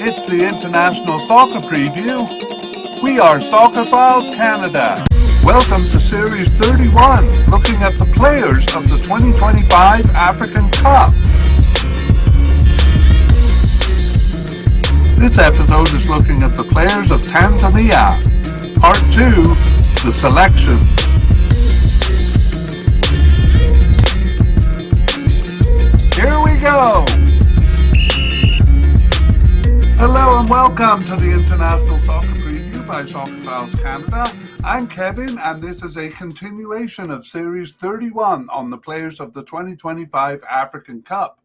It's the International Soccer Preview. We are Soccerphiles Canada. Welcome to Series 31, looking at the players of the 2025 African Cup. This episode is looking at the players of Tanzania. Part 2, the selection. Here we go! Hello and welcome to the International Soccer Preview by Soccerphiles Canada. I'm Kevin and this is a continuation of Series 31 on the players of the 2025 African Cup.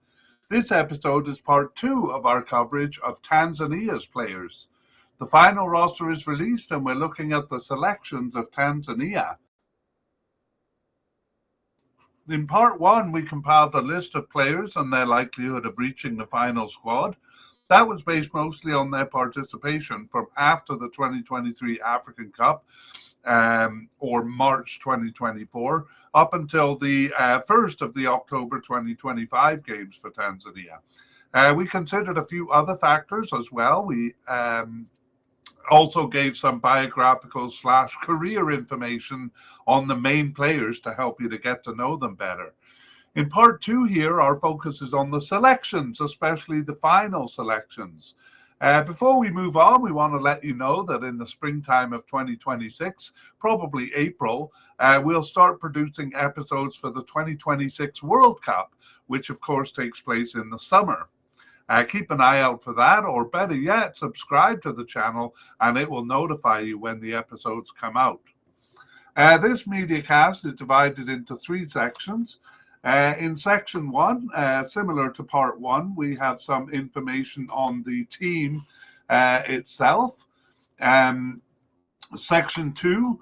This episode is part 2 of our coverage of Tanzania's players. The final roster is released and we're looking at the selections of Tanzania. In part 1, we compiled a list of players and their likelihood of reaching the final squad. That was based mostly on their participation from after the 2023 African Cup, or March 2024, up until the first of the October 2025 games for Tanzania. We considered a few other factors as well. We also gave some biographical / career information on the main players to help you to get to know them better. In part 2 here, our focus is on the selections, especially the final selections. Before we move on, we want to let you know that in the springtime of 2026, probably April, we'll start producing episodes for the 2026 World Cup, which of course takes place in the summer. Keep an eye out for that, or better yet, subscribe to the channel and it will notify you when the episodes come out. This mediacast is divided into 3 sections. In section 1, similar to part 1, we have some information on the team itself. Section 2,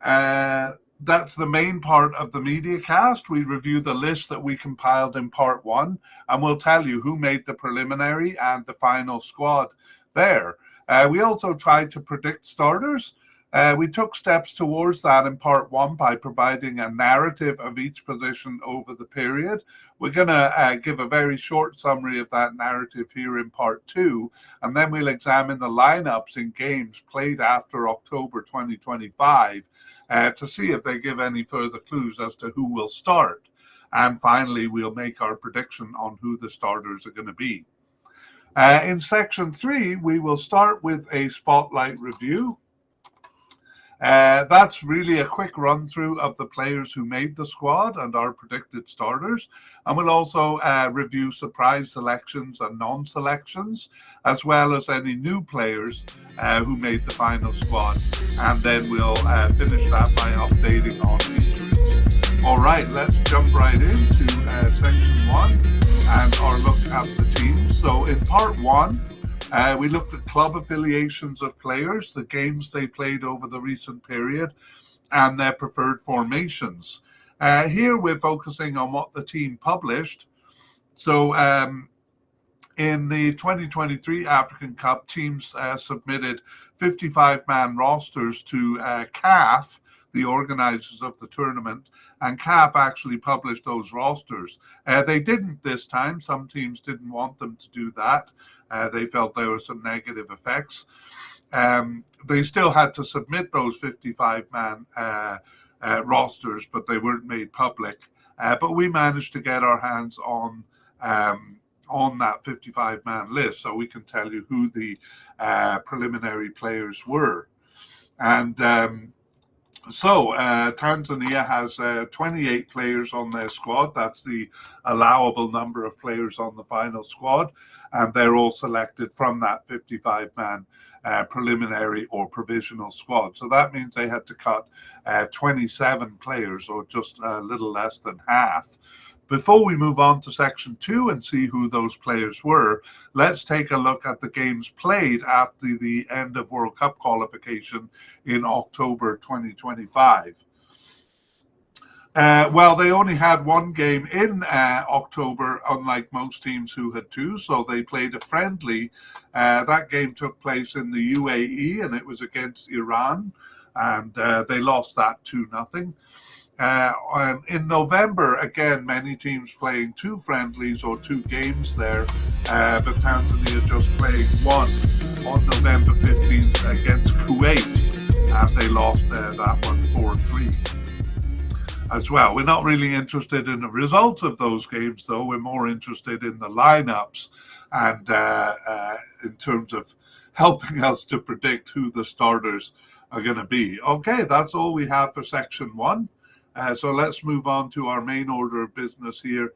that's the main part of the mediacast. We review the list that we compiled in part 1, and we'll tell you who made the preliminary and the final squad there. We also tried to predict starters. We took steps towards that in part 1 by providing a narrative of each position over the period. We're going to give a very short summary of that narrative here in part 2, and then we'll examine the lineups in games played after October 2025 to see if they give any further clues as to who will start. And finally, we'll make our prediction on who the starters are going to be. In section 3, we will start with a spotlight review. That's really a quick run through of the players who made the squad and our predicted starters, and we'll also review surprise selections and non-selections, as well as any new players who made the final squad, and then we'll finish that by updating on injuries. All right, let's jump right into section 1 and our look at the teams. So in part 1, we looked at club affiliations of players, the games they played over the recent period, and their preferred formations. Here we're focusing on what the team published. So in the 2023 African Cup, teams submitted 55-man rosters to CAF, the organizers of the tournament, and CAF actually published those rosters. They didn't this time. Some teams didn't want them to do that. They felt there were some negative effects. They still had to submit those 55-man rosters, but they weren't made public. But we managed to get our hands on that 55-man list, so we can tell you who the preliminary players were. And so Tanzania has 28 players on their squad. That's the allowable number of players on the final squad, and they're all selected from that 55-man preliminary or provisional squad. So that means they had to cut 27 players, or just a little less than half. Before we move on to section 2 and see who those players were, let's take a look at the games played after the end of World Cup qualification in October 2025. Well, they only had one game in October, unlike most teams who had 2, so they played a friendly. That game took place in the UAE, and it was against Iran, and they lost that 2-0. In November, again, many teams playing 2 friendlies or 2 games there, but Tanzania just playing 1 on November 15th against Kuwait, and they lost that one 4-3 as well. We're not really interested in the results of those games, though. We're more interested in the lineups and in terms of helping us to predict who the starters are going to be. Okay, that's all we have for section 1. So let's move on to our main order of business here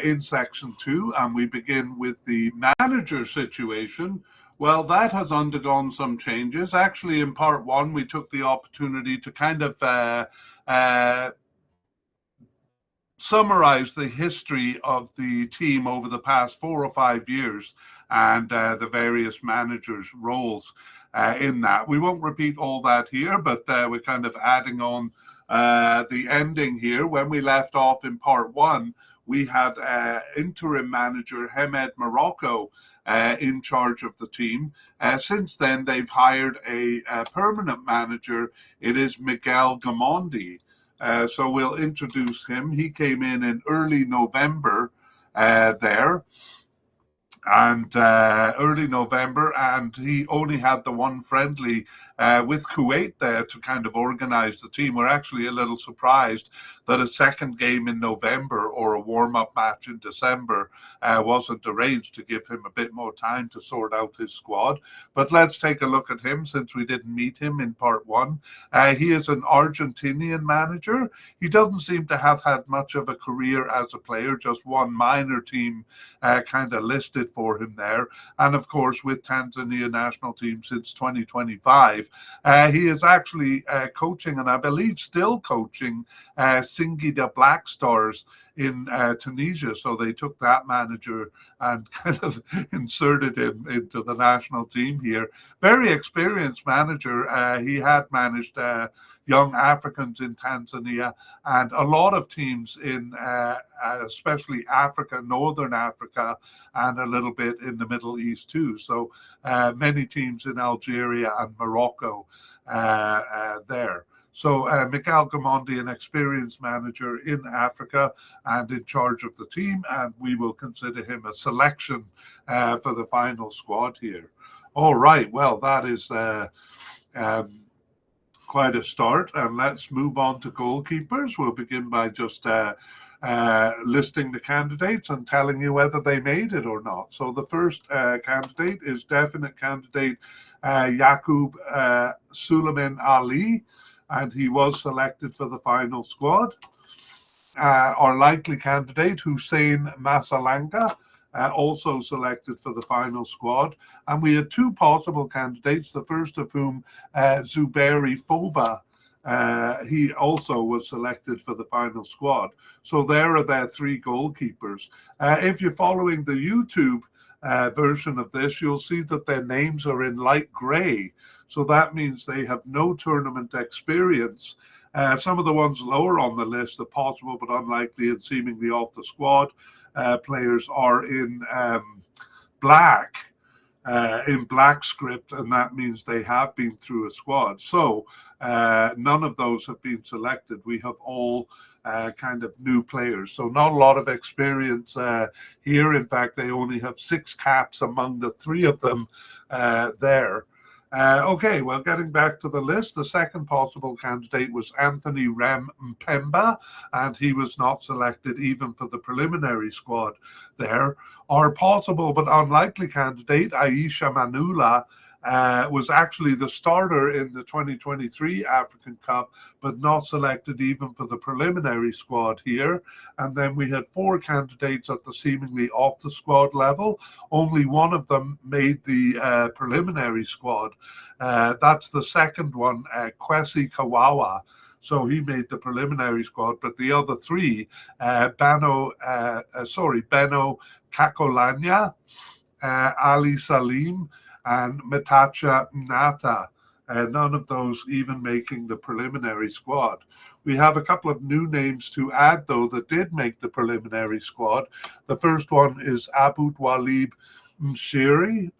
in section 2, and we begin with the manager situation. Well, that has undergone some changes. Actually, in part 1, we took the opportunity to kind of summarize the history of the team over the past 4 or 5 years and the various managers' roles in that. We won't repeat all that here, but we're kind of adding on the ending here. When we left off in part 1, we had interim manager Hamed Morocco in charge of the team. Since then, they've hired a permanent manager. It is Miguel Gamondi. So we'll introduce him. He came in early November there. And early November, and he only had the 1 friendly with Kuwait there to kind of organize the team. We're actually a little surprised that a second game in November or a warm-up match in December wasn't arranged to give him a bit more time to sort out his squad. But let's take a look at him since we didn't meet him in part 1. He is an Argentinian manager. He doesn't seem to have had much of a career as a player, just 1 minor team kind of listed for him there, and of course with Tanzania national team since 2025. He is actually coaching, and I believe still coaching, Singida Black Stars in Tunisia. So they took that manager and kind of inserted him into the national team here. Very experienced manager. He had managed young Africans in Tanzania and a lot of teams in especially Africa, Northern Africa, and a little bit in the Middle East too. So many teams in Algeria and Morocco there. So Miguel Gamondi, an experienced manager in Africa and in charge of the team, and we will consider him a selection for the final squad here. All right, well, that is quite a start, and let's move on to goalkeepers. We'll begin by just listing the candidates and telling you whether they made it or not. So the first candidate is definite candidate Yaqub Suleiman Ali, and he was selected for the final squad. Our likely candidate, Hussein Masalanga, also selected for the final squad. And we had 2 possible candidates, the first of whom, Zuberi Foba, he also was selected for the final squad. So there are their 3 goalkeepers. If you're following the YouTube version of this, you'll see that their names are in light gray. So that means they have no tournament experience. Some of the ones lower on the list, the possible but unlikely and seemingly off the squad players, are in black script, and that means they have been through a squad. So none of those have been selected. We have all kind of new players. So not a lot of experience here. In fact, they only have 6 caps among the 3 of them there. Okay, well, getting back to the list, the second possible candidate was Anthony Rem Mpemba, and he was not selected even for the preliminary squad there. Our possible but unlikely candidate, Aisha Manula, was actually the starter in the 2023 African Cup, but not selected even for the preliminary squad here. And then we had 4 candidates at the seemingly off the squad level. Only one of them made the preliminary squad. That's the second one, Kwesi Kawawa. So he made the preliminary squad, but the other 3, Beno Kakolanya, Ali Salim, and Metacha Mnata, none of those even making the preliminary squad. We have a couple of new names to add, though, that did make the preliminary squad. The first one is Abu Walib Msheri,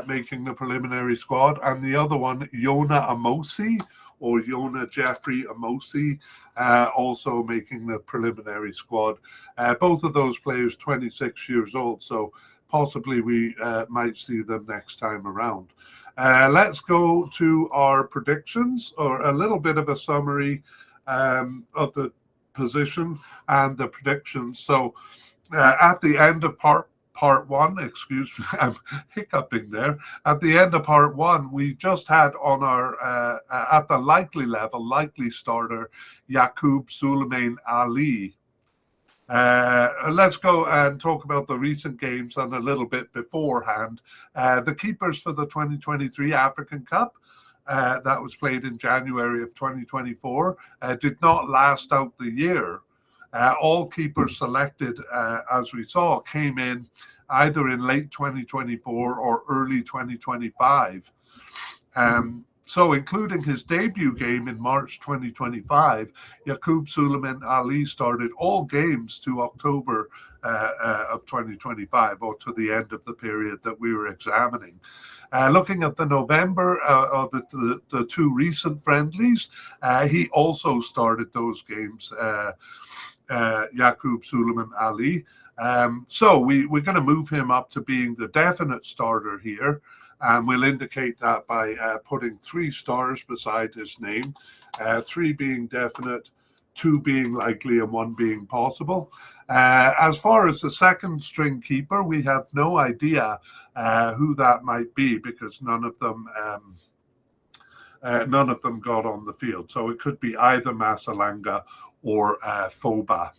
making the preliminary squad, and the other one, Yona Amosi, or Yona Jeffrey Amosi also making the preliminary squad. Both of those players 26 years old, so possibly we might see them next time around. Let's go to our predictions, or a little bit of a summary of the position and the predictions. So at the end of part one, excuse me, I'm hiccuping there. At the end of part one, we just had on our, at the likely level, likely starter, Yaqub Suleiman Ali. Let's go and talk about the recent games and a little bit beforehand. The keepers for the 2023 African Cup, that was played in January of 2024, did not last out the year. All keepers selected, as we saw, came in either in late 2024 or early 2025. So including his debut game in March 2025, Yaqub Suleiman Ali started all games to October of 2025, or to the end of the period that we were examining. Looking at the November, the two recent friendlies, he also started those games, Yaqub Suleiman Ali. So we're going to move him up to being the definite starter here. And we'll indicate that by putting 3 stars beside his name, 3 being definite, 2 being likely, and 1 being possible. As far as the second string keeper, we have no idea who that might be, because none of them got on the field. So it could be either Masalanga or Foba.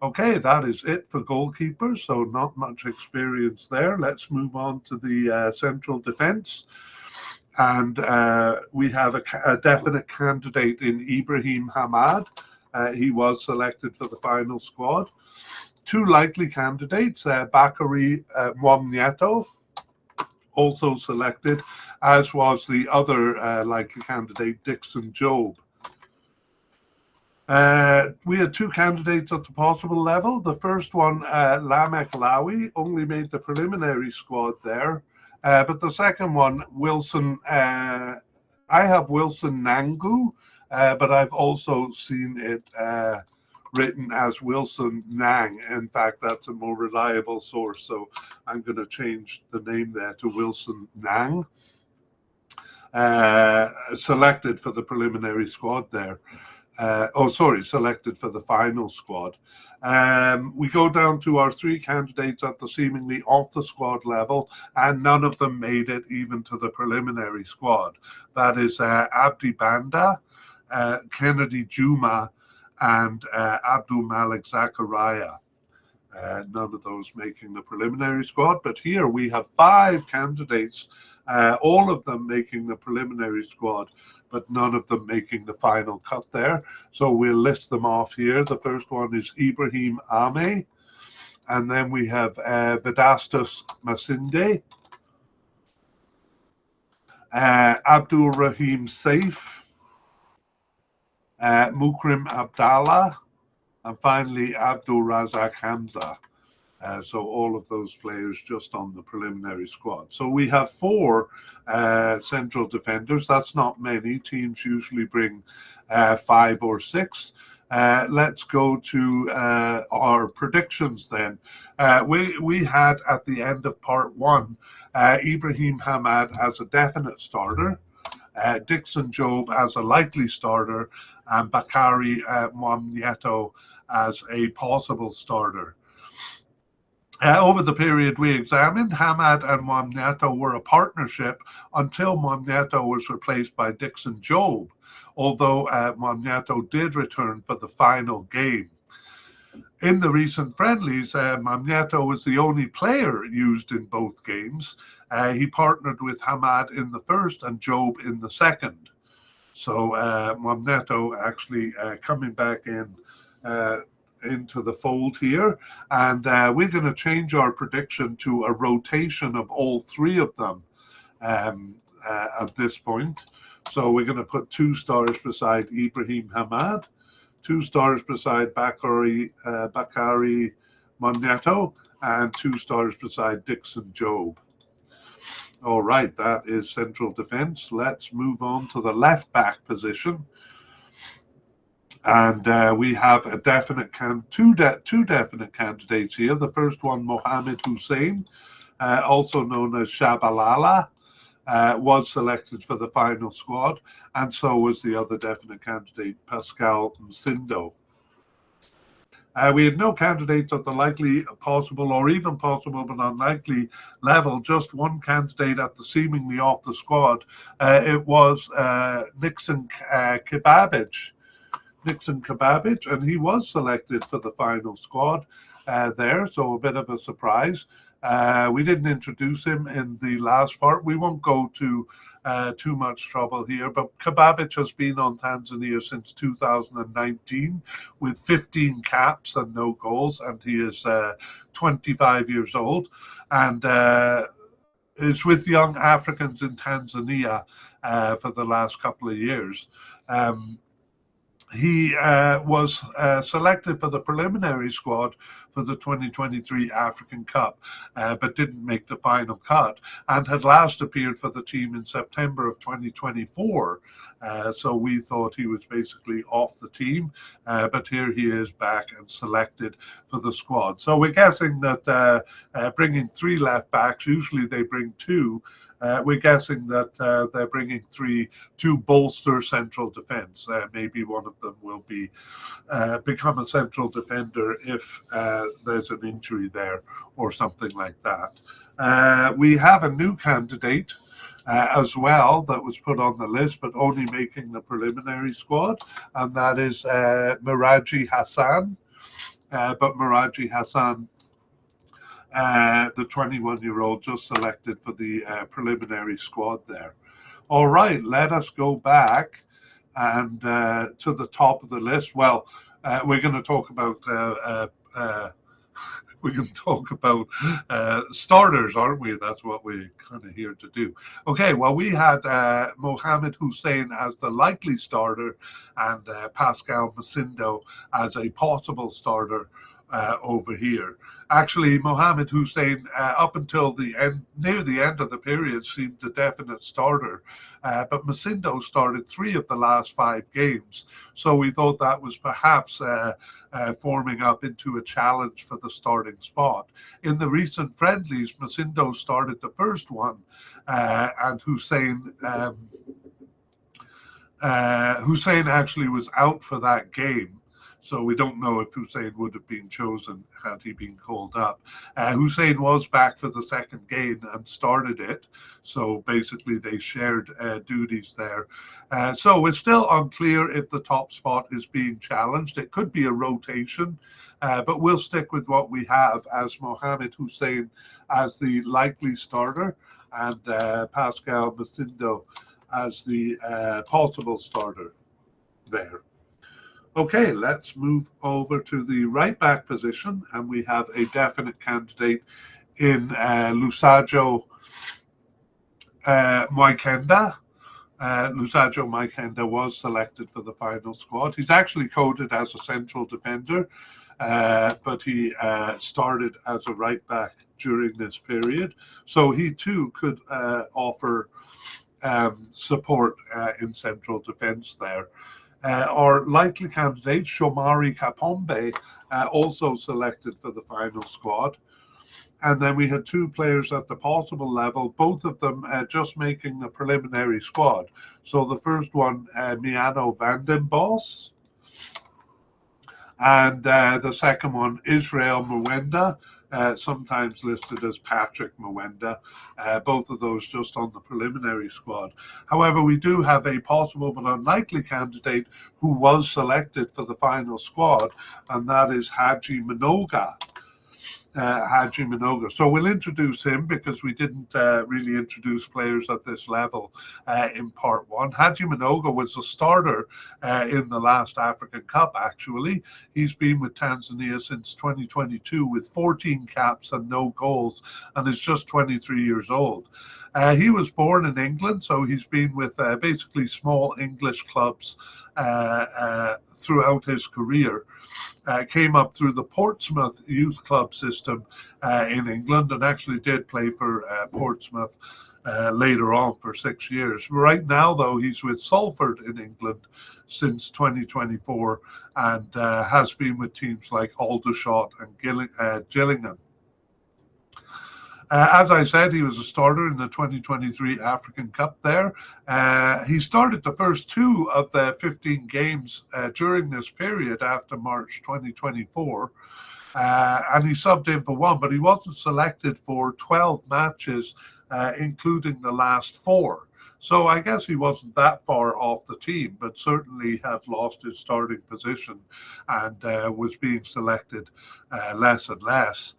Okay, that is it for goalkeepers, so not much experience there. Let's move on to the central defence. And we have a definite candidate in Ibrahim Hamad. He was selected for the final squad. 2 likely candidates, Bakary Mwamnyeto, also selected, as was the other likely candidate, Dixon Job. We had 2 candidates at the possible level. The first one, Lamek Lawi, only made the preliminary squad there. But the second one, Wilson, I have Wilson Nangu, but I've also seen it written as Wilson Nang. In fact, that's a more reliable source, so I'm going to change the name there to Wilson Nang. Selected for the preliminary squad there. Selected for the final squad. We go down to our 3 candidates at the seemingly off the squad level, and none of them made it even to the preliminary squad. That is Abdi Banda, Kennedy Juma, and Abdul Malik Zakaria. None of those making the preliminary squad, but here we have 5 candidates, all of them making the preliminary squad, but none of them making the final cut there. So we'll list them off here. The first one is Ibrahim Ame, and then we have Vedastus Masinde, Abdul Rahim Saif, Mukrim Abdallah, and finally Abdul Razak Hamza. So all of those players just on the preliminary squad. So we have 4 central defenders. That's not many. Teams usually bring 5 or 6. Let's go to our predictions then. We had at the end of part 1, Ibrahim Hamad as a definite starter, Dixon Job as a likely starter, and Bakary Mwamnyeto as a possible starter. Over the period we examined, Hamad and Mwamnyeto were a partnership until Mwamnyeto was replaced by Dixon Job, although Mwamnyeto did return for the final game. In the recent friendlies, Mwamnyeto was the only player used in both games. He partnered with Hamad in the first and Job in the second. So Mwamnyeto actually coming back in into the fold here, and we're going to change our prediction to a rotation of all 3 of them at this point. So we're going to put 2 stars beside Ibrahim Hamad, 2 stars beside Bakary Mwamnyeto, and 2 stars beside Dixon Job. All right, that is central defence. Let's move on to the left back position. And we have a definite two definite candidates here. The first one, Mohamed Hussein, also known as Shabalala, was selected for the final squad, and so was the other definite candidate, Pascal Msindo. We had no candidates at the likely, possible, or even possible but unlikely level, just one candidate at the seemingly off the squad. It was Nixon Kibabic. And he was selected for the final squad there, so a bit of a surprise. We didn't introduce him in the last part. We won't go to too much trouble here, but Kibabic has been on Tanzania since 2019 with 15 caps and no goals, and he is 25 years old, and is with Young Africans in Tanzania for the last couple of years. He was selected for the preliminary squad for the 2023 African Cup, but didn't make the final cut, and had last appeared for the team in September of 2024. So we thought he was basically off the team, but here he is back and selected for the squad. So we're guessing that bringing three left backs, usually they bring two. We're guessing that they're bringing three to bolster central defence. Maybe one of them will be become a central defender if there's an injury there or something like that. We have a new candidate as well that was put on the list, but only making the preliminary squad, and that is Miraji Hassan. But Miraji Hassan, the 21-year-old, just selected for the preliminary squad there. All right, let us go back and to the top of the list. Well, we're going to talk about starters, aren't we? That's what we're kind of here to do. Okay, well, we had Mohamed Hussein as the likely starter and Pascal Msindo as a possible starter over here. Actually, Mohamed Hussein, up until the end, near the end of the period, seemed a definite starter. But Msindo started 3 of the last 5 games. So we thought that was perhaps forming up into a challenge for the starting spot. In the recent friendlies, Msindo started the first one, and Hussein actually was out for that game. So we don't know if Hussein would have been chosen had he been called up. Hussein was back for the second game and started it. So basically they shared duties there. So it's still unclear if the top spot is being challenged. It could be a rotation, but we'll stick with what we have as Mohamed Hussein as the likely starter and Pascal Msindo as the possible starter there. Okay, let's move over to the right back position, and we have a definite candidate in Lusajo Moikenda. Lusajo Moikenda was selected for the final squad. He's actually coded as a central defender, but he started as a right back during this period. So he too could offer support in central defence there. Our likely candidate, Shomari Kapombe, also selected for the final squad. And then we had 2 players at the possible level, both of them just making the preliminary squad. So the first one, Miano Vandenbos, and the second one, Israel Mwenda, sometimes listed as Patrick Mwenda, both of those just on the preliminary squad. However, we do have a possible but unlikely candidate who was selected for the final squad, and that is Haji Minoga. So we'll introduce him because we didn't really introduce players at this level in part 1. Haji Minoga was a starter in the last African Cup, actually. He's been with Tanzania since 2022 with 14 caps and no goals, and is just 23 years old. He was born in England, so he's been with basically small English clubs throughout his career. Came up through the Portsmouth youth club system in England, and actually did play for Portsmouth later on for 6 years. Right now, though, he's with Salford in England since 2024 and has been with teams like Aldershot and Gillingham. As I said, he was a starter in the 2023 African Cup there. He started the first 2 of the 15 games during this period after March 2024. And he subbed in for 1, but he wasn't selected for 12 matches, including the last 4. So I guess he wasn't that far off the team, but certainly had lost his starting position and was being selected less and less.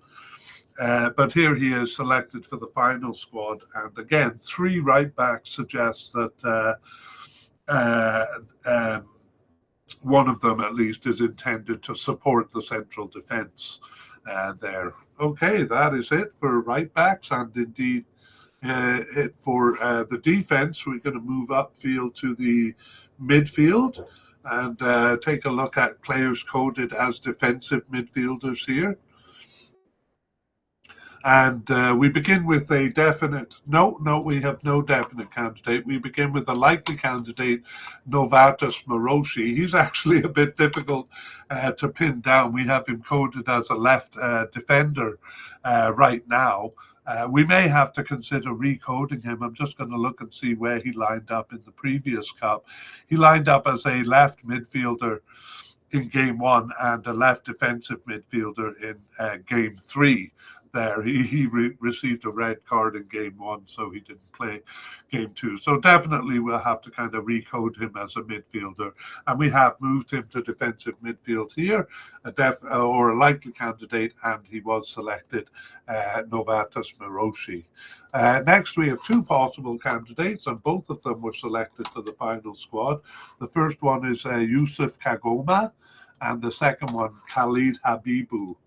But here he is selected for the final squad. And again, 3 right backs suggests that one of them at least is intended to support the central defence there. Okay, that is it for right backs, and indeed it for the defence. We're going to move upfield to the midfield and take a look at players coded as defensive midfielders here. And we begin with a definite, no, we have no definite candidate. We begin with a likely candidate, Novatus Moroshi. He's actually a bit difficult to pin down. We have him coded as a left defender right now. We may have to consider recoding him. I'm just going to look and see where he lined up in the previous cup. He lined up as a left midfielder in game 1 and a left defensive midfielder in game 3. There, he received a red card in game 1, so he didn't play game 2. So definitely we'll have to kind of recode him as a midfielder, and we have moved him to defensive midfield here, or a likely candidate, and he was selected, Novatus Moroshi. Next, we have 2 possible candidates, and both of them were selected for the final squad. The first one is Yusuf Kagoma, and the second one, Khalid Habibu.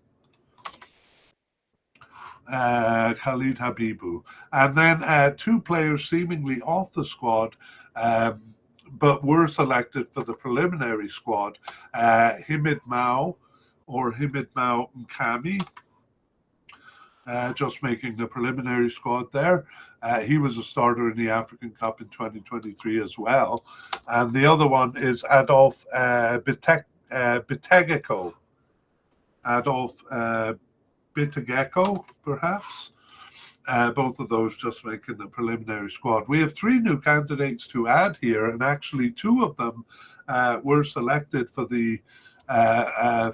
And then 2 players seemingly off the squad, but were selected for the preliminary squad. Himid Mao Nkami, just making the preliminary squad there. He was a starter in the African Cup in 2023 as well. And the other one is Adolf Bitegeko. Bitegeko, perhaps. Both of those just making the preliminary squad. We have 3 new candidates to add here, and actually 2 of them were selected for the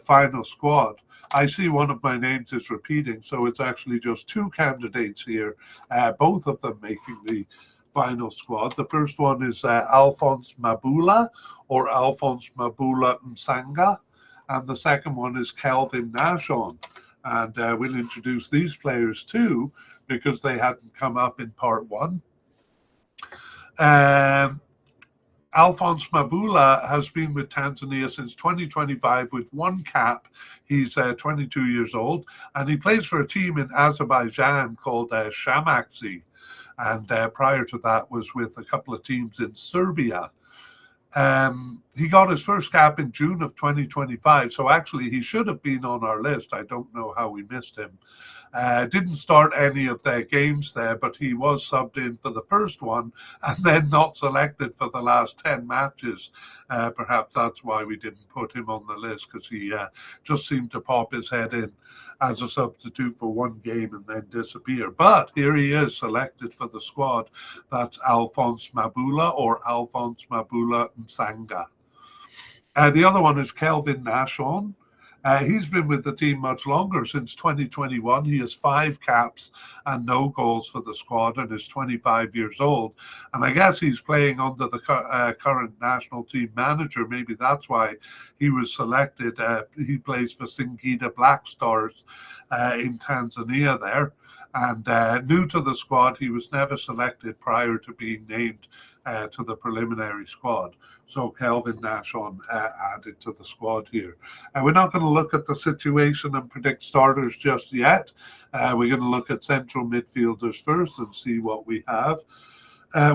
final squad. I see one of my names is repeating, so it's actually just 2 candidates here, both of them making the final squad. The first one is Alphonse Mabula, or Alphonse Mabula Msanga, and the second one is Kelvin Nashon. And we'll introduce these players too, because they hadn't come up in part 1. Alphonse Mabula has been with Tanzania since 2025 with 1 cap. He's 22 years old, and he plays for a team in Azerbaijan called Shamaxi. And prior to that was with a couple of teams in Serbia. He got his first cap in June of 2025, so actually he should have been on our list. I don't know how we missed him. Didn't start any of their games there, but he was subbed in for the first one and then not selected for the last 10 matches. Perhaps that's why we didn't put him on the list, because he just seemed to pop his head in as a substitute for 1 game and then disappear. But here he is selected for the squad. That's Alphonse Mabula, or Alphonse Mabula Msanga. The other one is Kelvin Nashon. He's been with the team much longer, since 2021. He has 5 caps and no goals for the squad and is 25 years old. And I guess he's playing under the current national team manager. Maybe that's why he was selected. He plays for Singida Black Stars in Tanzania there. And new to the squad, he was never selected prior to being named to the preliminary squad. So Kelvin Nashon added to the squad here. We're not going to look at the situation and predict starters just yet. We're going to look at central midfielders first and see what we have.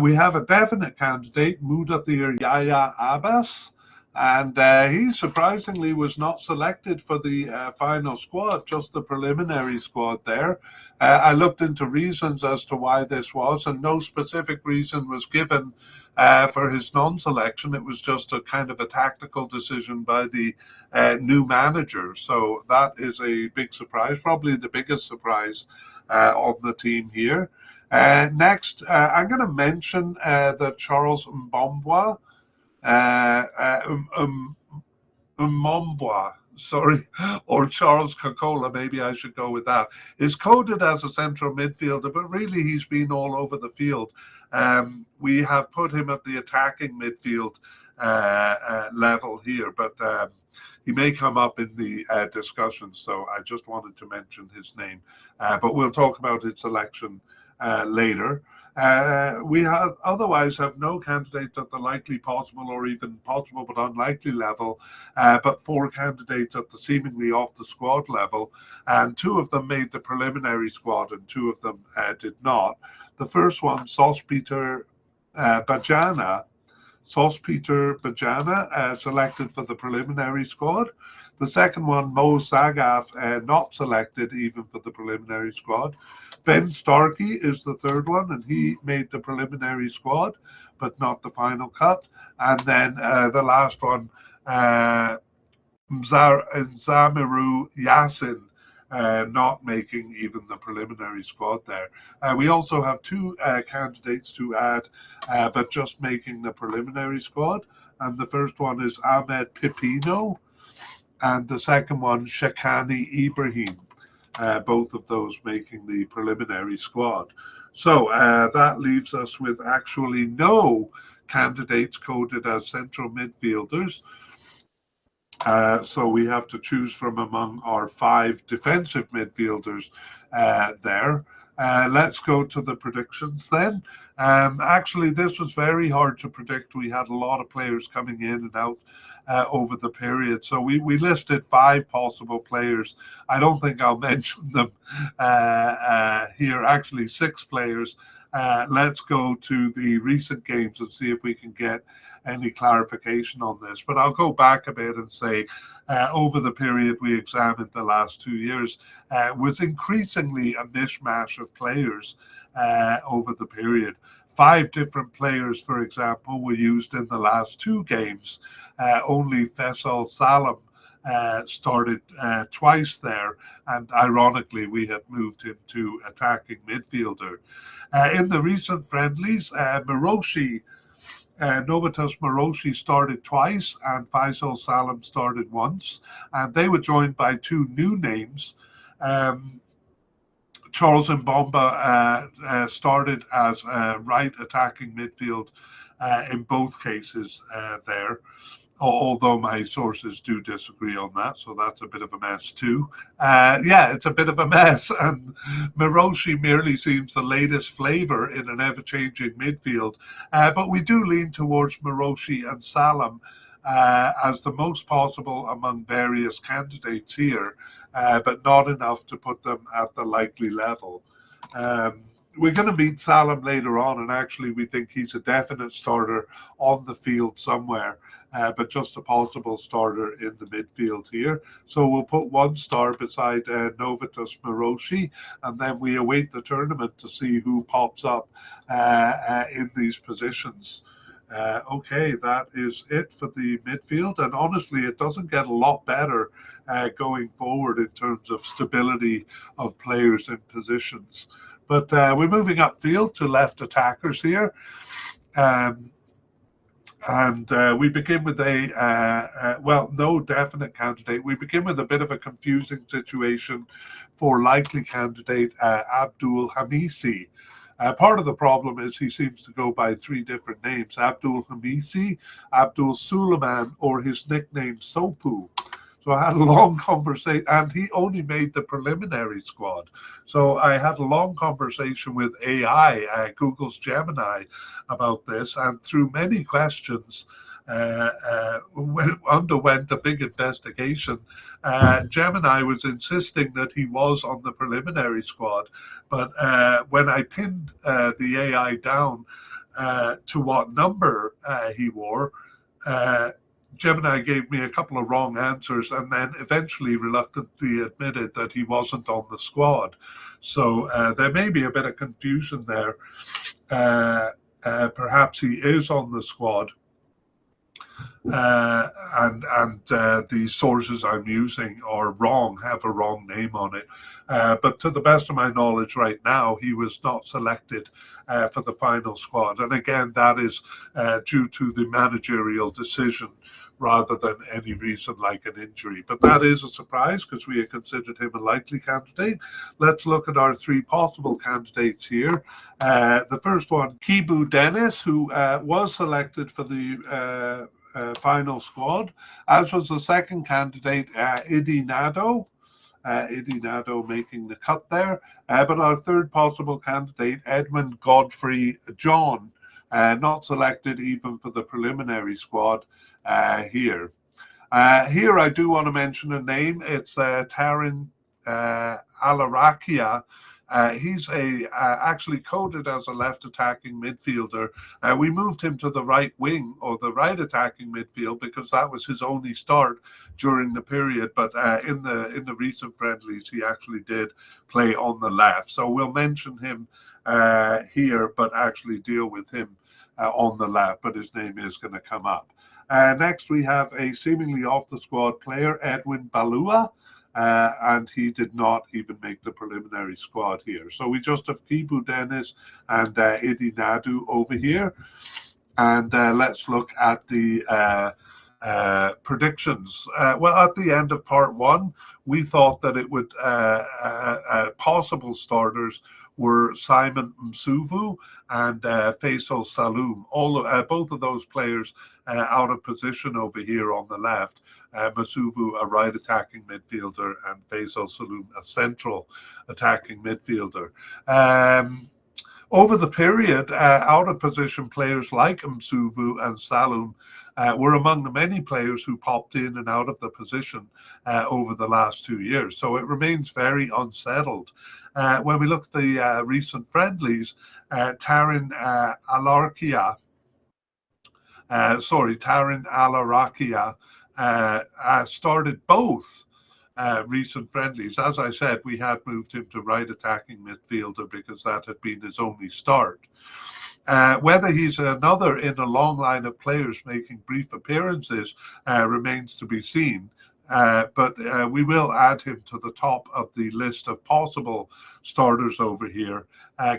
We have a definite candidate, Mudathir Yahya Abbas. And he surprisingly was not selected for the final squad, just the preliminary squad there. I looked into reasons as to why this was, and no specific reason was given for his non-selection. It was just a kind of a tactical decision by the new manager. So that is a big surprise, probably the biggest surprise on the team here. Next, I'm going to mention that Charles Mbombwa, Mbombwa, sorry, or Charles Kakola, maybe I should go with that, is coded as a central midfielder, but really he's been all over the field. We have put him at the attacking midfield level here, but he may come up in the discussion, so I just wanted to mention his name. But we'll talk about his selection later. We have otherwise have no candidates at the likely possible or even possible but unlikely level, but 4 candidates at the seemingly off the squad level, and 2 of them made the preliminary squad and 2 of them did not. The first one, Sospeter Bajana, selected for the preliminary squad. The second one, Mo Sagaf, not selected even for the preliminary squad. Ben Starkey is the third one, and he made the preliminary squad, but not the final cut. And then the last one, Zamiru Yassin, not making even the preliminary squad there. We also have 2 candidates to add, but just making the preliminary squad. And the first one is Ahmed Pipino, and the second one, Shakani Ibrahim. Both of those making the preliminary squad. So that leaves us with actually no candidates coded as central midfielders. So we have to choose from among our 5 defensive midfielders there. Let's go to the predictions then. Actually, this was very hard to predict. We had a lot of players coming in and out over the period. So we listed 5 possible players. I don't think I'll mention them here. Actually, 6 players. Let's go to the recent games and see if we can get any clarification on this. But I'll go back a bit and say over the period we examined the last 2 years was increasingly a mishmash of players over the period. 5 different players, for example, were used in the last 2 games. Only Faisal Salam started twice there, and ironically we had moved him to attacking midfielder. In the recent friendlies, Novatus Maroshi started twice and Faisal Salam started once, and they were joined by 2 new names. Charles Mbomba started as right attacking midfield in both cases there, although my sources do disagree on that, so that's a bit of a mess too. Yeah, it's a bit of a mess, and Miroshi merely seems the latest flavour in an ever-changing midfield, but we do lean towards Miroshi and Salam as the most possible among various candidates here, but not enough to put them at the likely level. We're going to meet Salam later on, and actually we think he's a definite starter on the field somewhere, but just a possible starter in the midfield here. So we'll put 1 star beside Novatus Miroshi, and then we await the tournament to see who pops up in these positions. Okay, that is it for the midfield, and honestly it doesn't get a lot better going forward in terms of stability of players in positions. But we're moving upfield to left attackers here. And we begin with no definite candidate. We begin with a bit of a confusing situation for likely candidate Abdul Hamisi. Part of the problem is he seems to go by 3 different names: Abdul Hamisi, Abdul Suleiman, or his nickname Sopu. So I had a long conversation, and he only made the preliminary squad. So I had a long conversation with AI, Google's Gemini, about this, and through many questions, underwent a big investigation. Gemini was insisting that he was on the preliminary squad, but when I pinned the AI down to what number he wore, Gemini gave me a couple of wrong answers and then eventually reluctantly admitted that he wasn't on the squad. So there may be a bit of confusion there. Perhaps he is on the squad. And the sources I'm using are wrong, have a wrong name on it. But to the best of my knowledge right now, he was not selected for the final squad. And again, that is due to the managerial decision rather than any reason like an injury. But that is a surprise because we had considered him a likely candidate. Let's look at our three possible candidates here. The first one, Kibu Dennis, who was selected for the final squad, as was the second candidate, Idi Nado. Idi Nado making the cut there. But our third possible candidate, Edmund Godfrey John, not selected even for the preliminary squad here. Here I do want to mention a name. It's Tarin Alarakia. He's actually coded as a left attacking midfielder. We moved him to the right wing or the right attacking midfield because that was his only start during the period. But in the recent friendlies, he actually did play on the left. So we'll mention him here, but actually deal with him on the left. But his name is going to come up. Next, we have a seemingly off the squad player, Edwin Balua. And he did not even make the preliminary squad here. So we just have Kibu Dennis and Idi Nadu over here. And let's look at the predictions. Well, at the end of part one, we thought that it would possible starters were Simon Msuvu and Faisal Saloum. Both of those players out of position over here on the left. Masuvu, a right attacking midfielder, and Faisal Saloum, a central attacking midfielder. Over the period, out of position players like Msuvu and Saloum were among the many players who popped in and out of the position over the last 2 years. So it remains very unsettled. When we look at the recent friendlies, Tarin Alarakia started both recent friendlies. As I said, we had moved him to right attacking midfielder because that had been his only start. Whether he's another in a long line of players making brief appearances remains to be seen. But we will add him to the top of the list of possible starters over here,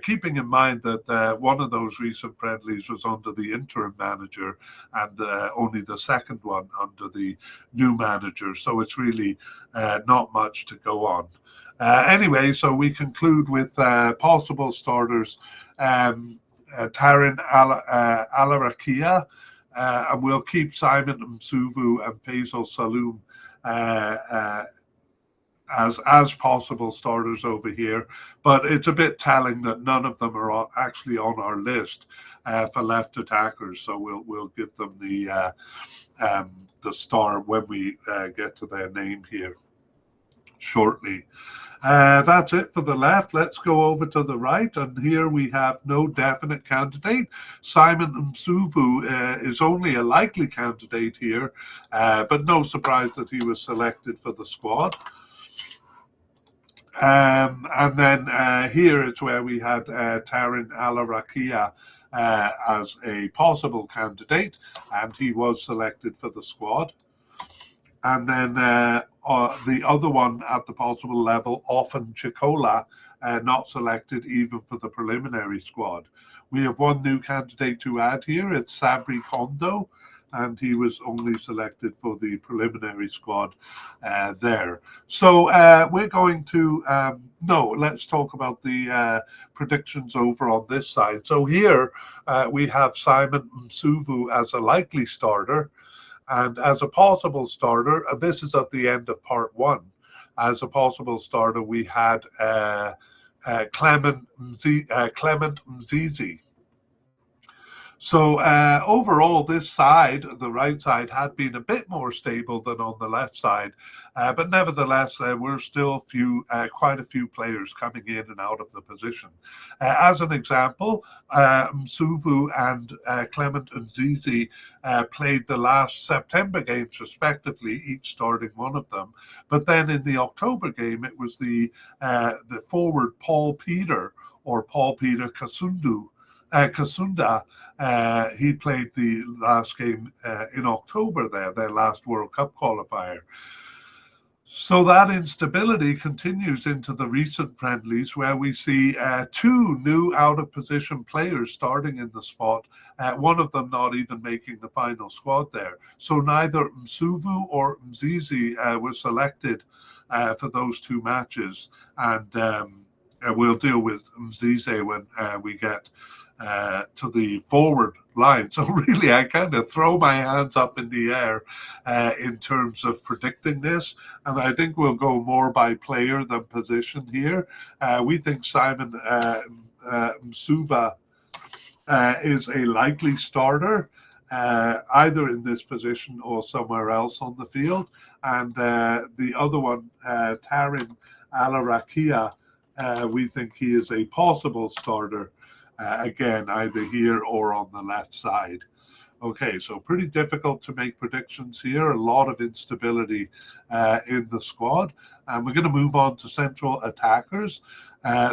keeping in mind that one of those recent friendlies was under the interim manager and only the second one under the new manager. So it's really not much to go on. Anyway, so we conclude with possible starters, Tarin Alarakia, and we'll keep Simon Msuvu and Faisal Saloum as possible starters over here, but it's a bit telling that none of them are actually on our list for left attackers. So we'll give them the star when we get to their name here shortly. That's it for the left. Let's go over to the right, and here we have no definite candidate. Simon Msuvu is only a likely candidate here, but no surprise that he was selected for the squad. And then here it's where we had Tarin Alarakia as a possible candidate, and he was selected for the squad. And then the other one at the possible level, Often Chikola, not selected even for the preliminary squad. We have one new candidate to add here. It's Sabri Kondo, and he was only selected for the preliminary squad there. So we're going to, let's talk about the predictions over on this side. So here we have Simon Msuvu as a likely starter. And as a possible starter, this is at the end of part one. As a possible starter, we had Clement Mzizi. So overall, this side, the right side, had been a bit more stable than on the left side, but nevertheless, we're still quite a few players coming in and out of the position. As an example, Msuvu and Clement Nzizi played the last September games respectively, each starting one of them. But then in the October game, it was the forward Paul Peter Kasunda. He played the last game in October their last World Cup qualifier. So that instability continues into the recent friendlies where we see two new out-of-position players starting in the spot, one of them not even making the final squad there. So neither Msuvu or Mzizi was selected for those two matches. And we'll deal with Mzize when we get to the forward line. So really, I kind of throw my hands up in the air in terms of predicting this. And I think we'll go more by player than position here. We think Simon Msuva is a likely starter, either in this position or somewhere else on the field. And the other one, Tarin Alarakia, we think he is a possible starter. Again, either here or on the left side. Okay, so pretty difficult to make predictions here. A lot of instability in the squad. And we're going to move on to central attackers.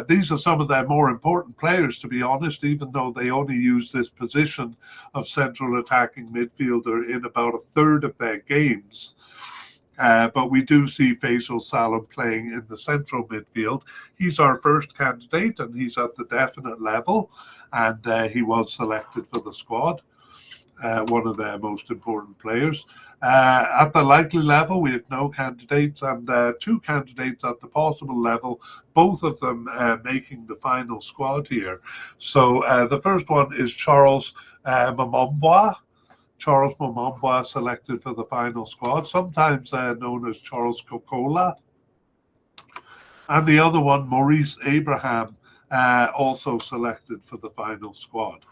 These are some of their more important players, to be honest, even though they only use this position of central attacking midfielder in about a third of their games. But we do see Faisal Salam playing in the central midfield. He's our first candidate, and he's at the definite level, and he was selected for the squad, one of their most important players. At the likely level, we have no candidates, and two candidates at the possible level, both of them making the final squad here. So the first one is Charles Momombwa. Charles Momombwa selected for the final squad, sometimes known as Charles Kokola. And the other one, Maurice Abraham, also selected for the final squad.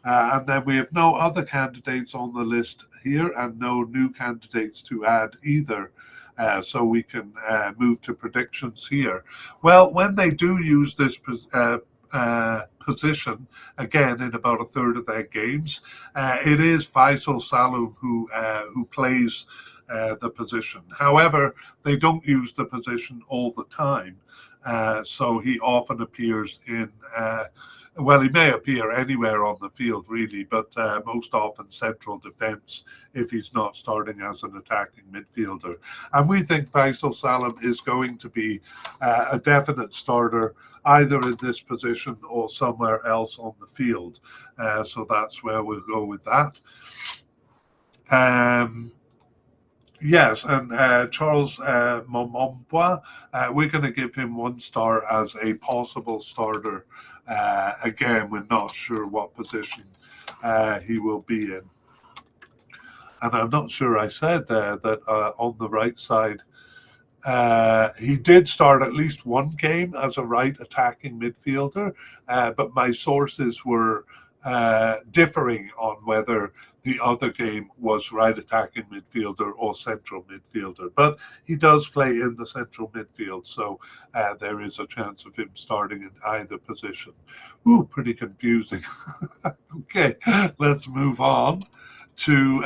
And then we have no other candidates on the list here and no new candidates to add either. So we can move to predictions here. Well, when they do use this position, again, in about a third of their games, it is Faisal Salam who plays the position. However, they don't use the position all the time. So he often appears in, well, he may appear anywhere on the field, really, but most often central defence if he's not starting as an attacking midfielder. And we think Faisal Salam is going to be a definite starter either in this position or somewhere else on the field. So that's where we'll go with that. Yes, and Charles Momombwa, we're going to give him 1 star as a possible starter. Again, we're not sure what position he will be in. And I'm not sure I said that on the right side, he did start at least one game as a right attacking midfielder, but my sources were differing on whether the other game was right attacking midfielder or central midfielder. But he does play in the central midfield, so there is a chance of him starting in either position. Ooh, pretty confusing. Okay, let's move on to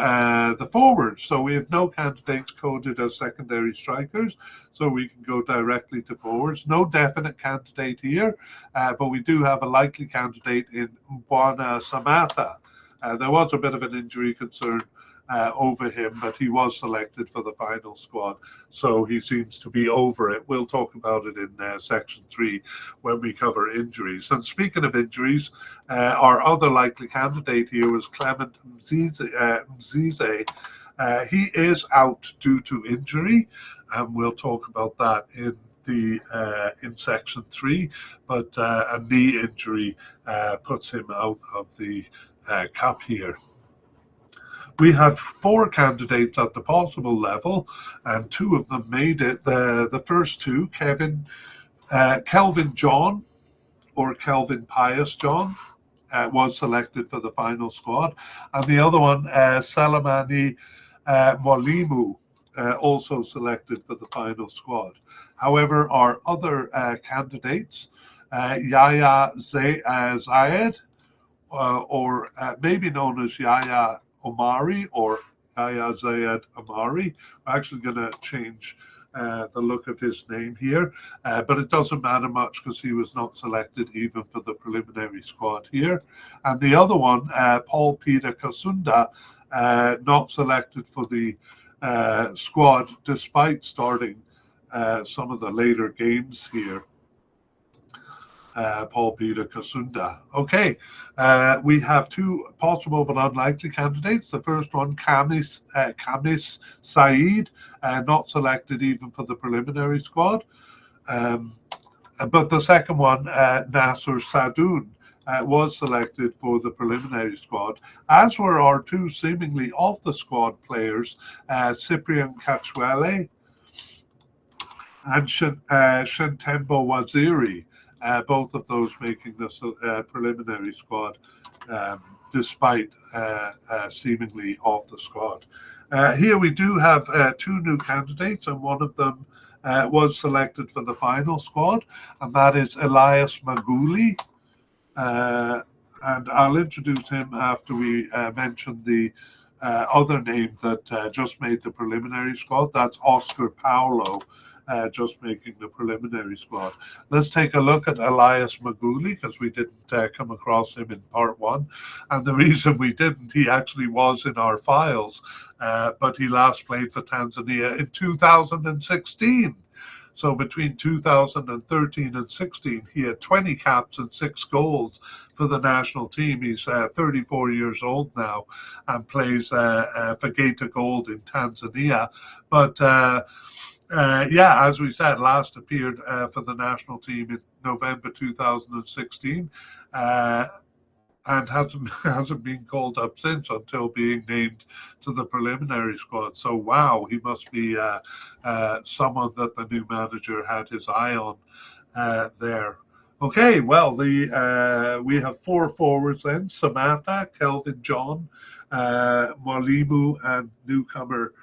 the forwards. So we have no candidates coded as secondary strikers, so we can go directly to forwards. No definite candidate here, but we do have a likely candidate in Mbwana Samata. There was a bit of an injury concern over him, but he was selected for the final squad, so he seems to be over it. We'll talk about it in section 3 when we cover injuries. And speaking of injuries, our other likely candidate here was Clement Mzize. He is out due to injury, and we'll talk about that in section 3, but a knee injury puts him out of the cup here. We had 4 candidates at the possible level, and 2 of them made it. The first 2, Kelvin John or Kelvin Pius John, was selected for the final squad. And the other one, Salamani Mwalimu, also selected for the final squad. However, our other candidates, Yahya Zayed, or maybe known as Yahya Omari or Yahya Zayed Omari. I'm actually going to change the look of his name here, but it doesn't matter much because he was not selected even for the preliminary squad here. And the other one, Paul Peter Kasunda, not selected for the squad despite starting some of the later games here. Paul Peter Kasunda. Okay, we have two possible but unlikely candidates. The first one, Kamis Saeed, not selected even for the preliminary squad. But the second one, Nasser Sadoun, was selected for the preliminary squad, as were our two seemingly off the squad players, Cyprian Kachwele and Shentembo Waziri. Both of those making the preliminary squad, despite seemingly off the squad. Here we do have two new candidates, and one of them was selected for the final squad, and that is Elias Maguli. And I'll introduce him after we mention the other name that just made the preliminary squad. That's Oscar Paulo. Just making the preliminary squad. Let's take a look at Elias Maguli, because we didn't come across him in part one. And the reason we didn't, he actually was in our files, but he last played for Tanzania in 2016. So between 2013 and 16, he had 20 caps and 6 goals for the national team. He's 34 years old now and plays for Gator Gold in Tanzania. But yeah, as we said, last appeared for the national team in November 2016, and hasn't been called up since until being named to the preliminary squad. So wow, he must be someone that the new manager had his eye on there. Okay, well, we have 4 forwards then: Samantha, Kelvin John, Mwalimu, and newcomer.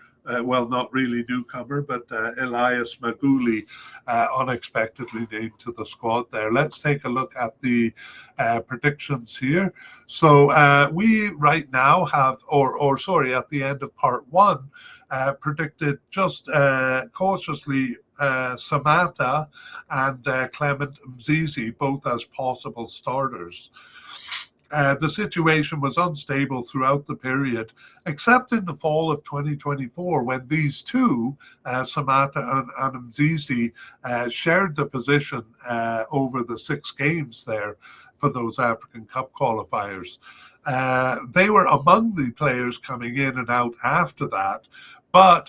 Well, not really newcomer, but Elias Maguli, unexpectedly named to the squad there. Let's take a look at the predictions here. So we right now have, or sorry, at the end of part one, predicted just cautiously Samata and Clement Mzizi, both as possible starters. The situation was unstable throughout the period, except in the fall of 2024, when these two, Samata and Mzizi, shared the position over the 6 games there for those African Cup qualifiers. They were among the players coming in and out after that, but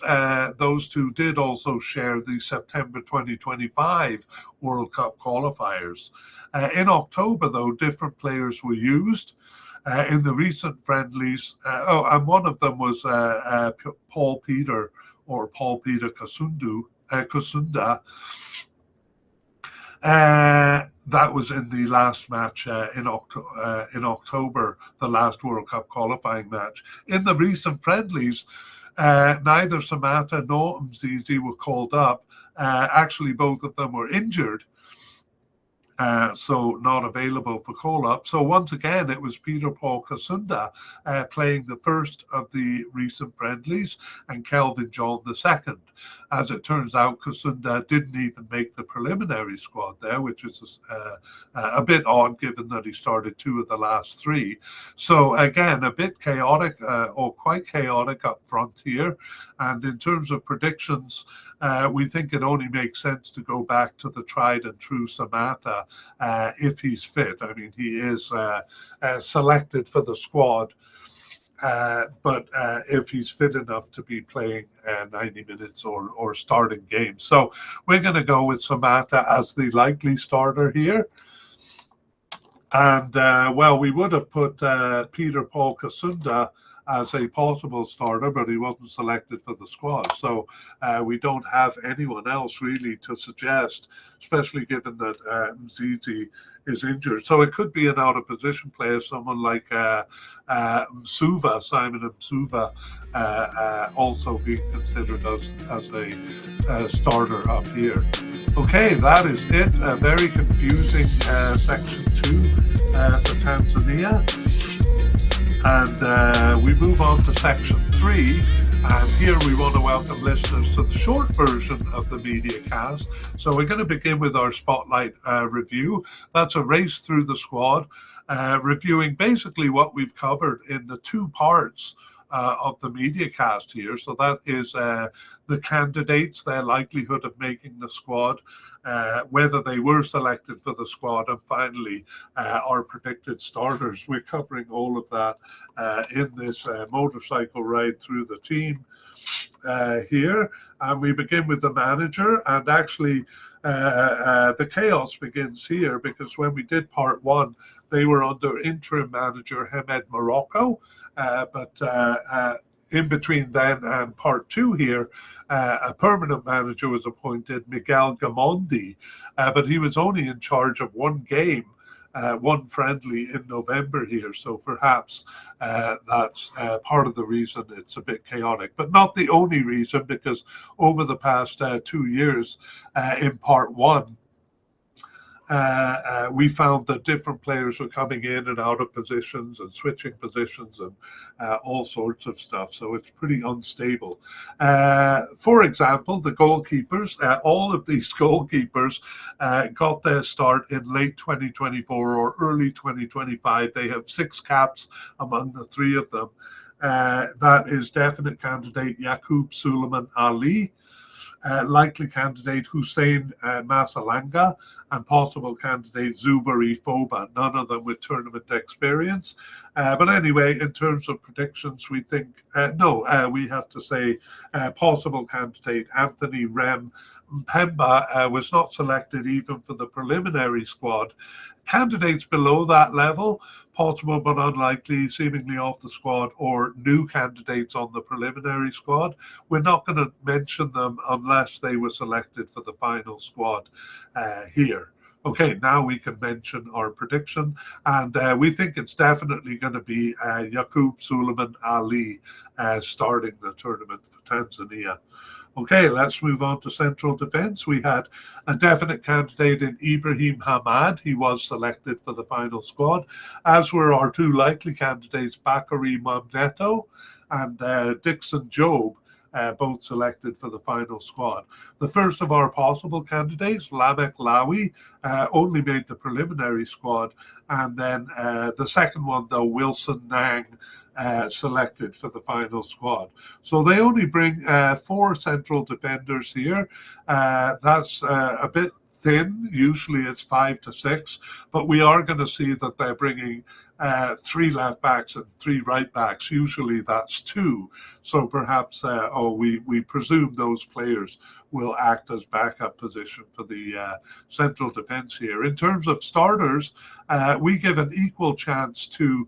those two did also share the September 2025 World Cup qualifiers. In October, though, different players were used in the recent friendlies. And one of them was Paul Peter Kasunda. That was in the last match in October, the last World Cup qualifying match. In the recent friendlies, neither Samata nor Mzizi were called up. Actually, both of them were injured. So not available for call-up. So once again, it was Peter Paul Kasunda playing the first of the recent friendlies and Kelvin John the second. As it turns out, Kasunda didn't even make the preliminary squad there, which is a bit odd given that he started 2 of the last 3. So again, a bit chaotic or quite chaotic up front here. And in terms of predictions, we think it only makes sense to go back to the tried and true Samata if he's fit. I mean, he is selected for the squad, but if he's fit enough to be playing 90 minutes or starting games. So we're going to go with Samata as the likely starter here. And, well, we would have put Peter Paul Kasunda as a possible starter, but he wasn't selected for the squad. So we don't have anyone else really to suggest, especially given that Mzizi is injured. So it could be an out of position player, someone like Msuva, Simon Msuva, also being considered as a starter up here. Okay, that is it. A very confusing section 2 for Tanzania. And we move on to section 3. And here we want to welcome listeners to the short version of the mediacast. So we're going to begin with our spotlight review. That's a race through the squad, reviewing basically what we've covered in the 2 parts of the mediacast here. So that is the candidates, their likelihood of making the squad, whether they were selected for the squad, and finally our predicted starters. We're covering all of that in this motorcycle ride through the team here. And we begin with the manager, and actually the chaos begins here, because when we did part 1, they were under interim manager Hamed Morocco, but in between then and part 2 here, a permanent manager was appointed, Miguel Gamondi, but he was only in charge of 1 game, 1 friendly in November here. So perhaps that's part of the reason it's a bit chaotic, but not the only reason, because over the past 2 years in part 1, we found that different players were coming in and out of positions and switching positions and all sorts of stuff. So it's pretty unstable. For example, the goalkeepers, all of these goalkeepers got their start in late 2024 or early 2025. They have 6 caps among the 3 of them. That is definite candidate Yaqub Suleiman Ali, likely candidate Hussein Masalanga, and possible candidate Zubari Foba, none of them with tournament experience. But anyway, in terms of predictions, we think, we have to say possible candidate Anthony Rem Mpemba was not selected even for the preliminary squad. Candidates below that level, possible but unlikely, seemingly off the squad, or new candidates on the preliminary squad. We're not going to mention them unless they were selected for the final squad here. Okay, now we can mention our prediction, and we think it's definitely going to be Yaqub Suleiman Ali starting the tournament for Tanzania. Okay, let's move on to central defence. We had a definite candidate in Ibrahim Hamad. He was selected for the final squad, as were our 2 likely candidates, Bakary Mamneto and Dixon Job, both selected for the final squad. The first of our possible candidates, Lamek Lawi, only made the preliminary squad, and then the second one, though, Wilson Nang, selected for the final squad. So they only bring 4 central defenders here. That's a bit thin. Usually it's 5 to 6, but we are going to see that they're bringing 3 left backs and 3 right backs. Usually that's 2. So perhaps, we presume those players will act as backup position for the central defence here. In terms of starters, we give an equal chance to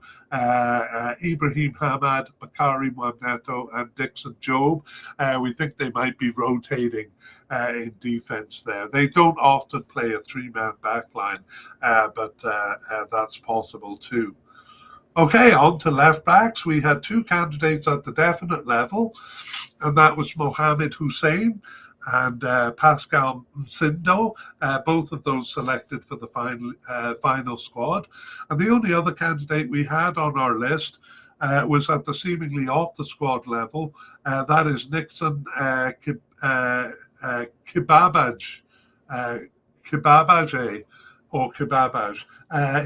Ibrahim Hamad, Bakary Mamneto, and Dixon Job. We think they might be rotating in defence there. They don't often play a 3-man backline, but that's possible too. Okay, on to left backs. We had 2 candidates at the definite level, and that was Mohamed Hussein and Pascal Msindo, both of those selected for the final squad. And the only other candidate we had on our list was at the seemingly off the squad level. That is Nixon Kibabaj, or Kibabaj.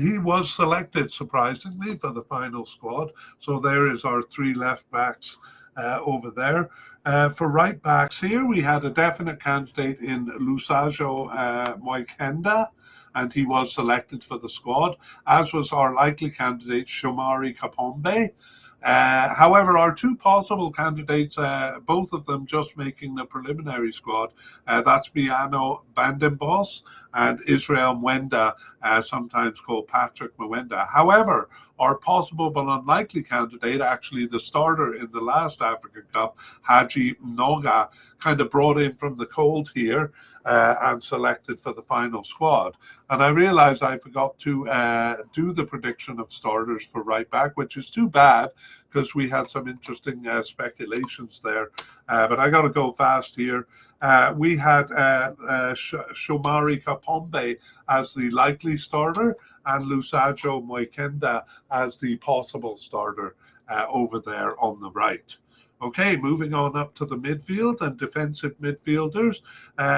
He was selected, surprisingly, for the final squad. So there is our 3 left backs over there. For right backs here, we had a definite candidate in Lusajo Moikenda, and he was selected for the squad, as was our likely candidate, Shomari Kapombe. However, our two possible candidates, both of them just making the preliminary squad, that's Biano Bandenbos and Israel Mwenda, sometimes called Patrick Mwenda. However, our possible but unlikely candidate, actually the starter in the last African Cup, Haji Mnoga, kind of brought in from the cold here and selected for the final squad. And I realized I forgot to do the prediction of starters for right back, which is too bad because we had some interesting speculations there. But I got to go fast here. We had Shomari Kapombe as the likely starter and Lusajo Moikenda as the possible starter over there on the right. Okay, moving on up to the midfield and defensive midfielders.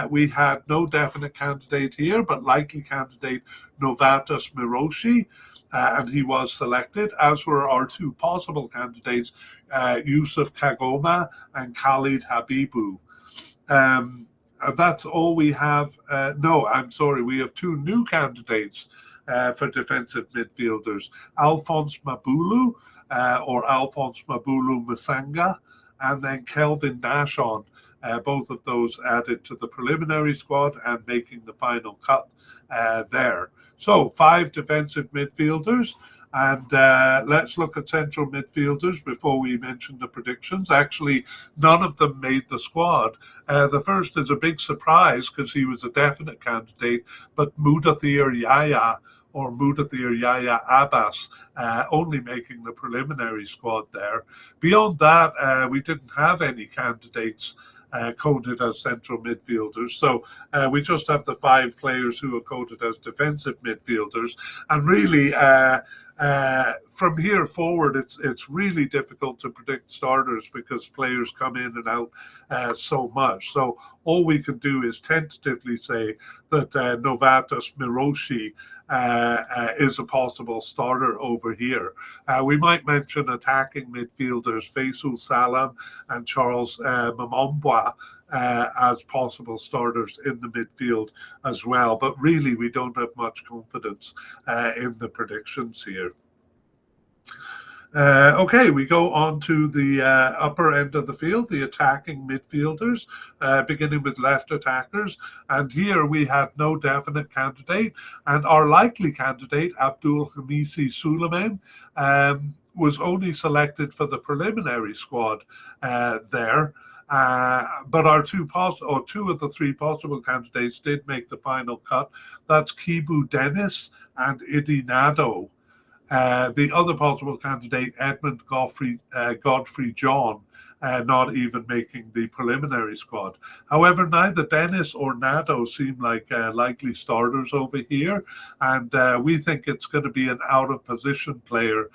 We had no definite candidate here, but likely candidate Novatus Miroshi, and he was selected, as were our two possible candidates, Yusuf Kagoma and Khalid Habibu. That's all we have. No, I'm sorry, we have two new candidates for defensive midfielders, Alphonse Mabulu or Alphonse Mabulu Masanga, and then Kelvin Nashon, both of those added to the preliminary squad and making the final cut there. So 5 defensive midfielders. And let's look at central midfielders before we mention the predictions. Actually, none of them made the squad. The first is a big surprise because he was a definite candidate, but Mudathir Yahya or Mudathir Yahya Abbas only making the preliminary squad there. Beyond that, we didn't have any candidates coded as central midfielders. So we just have the 5 players who are coded as defensive midfielders. And really, from here forward, it's really difficult to predict starters because players come in and out so much. So all we can do is tentatively say that Novatus Miroshi is a possible starter over here. We might mention attacking midfielders Faisal Salam and Charles Mamombwa as possible starters in the midfield as well. But really, we don't have much confidence in the predictions here. Okay, we go on to the upper end of the field, the attacking midfielders, beginning with left attackers. And here we had no definite candidate. And our likely candidate, Abdul Hamisi Suleiman, was only selected for the preliminary squad there. But our two of the 3 possible candidates did make the final cut. That's Kibu Dennis and Idi Nado. The other possible candidate, Edmund Godfrey John, not even making the preliminary squad. However, neither Dennis or Nado seem like likely starters over here, and we think it's going to be an out-of-position player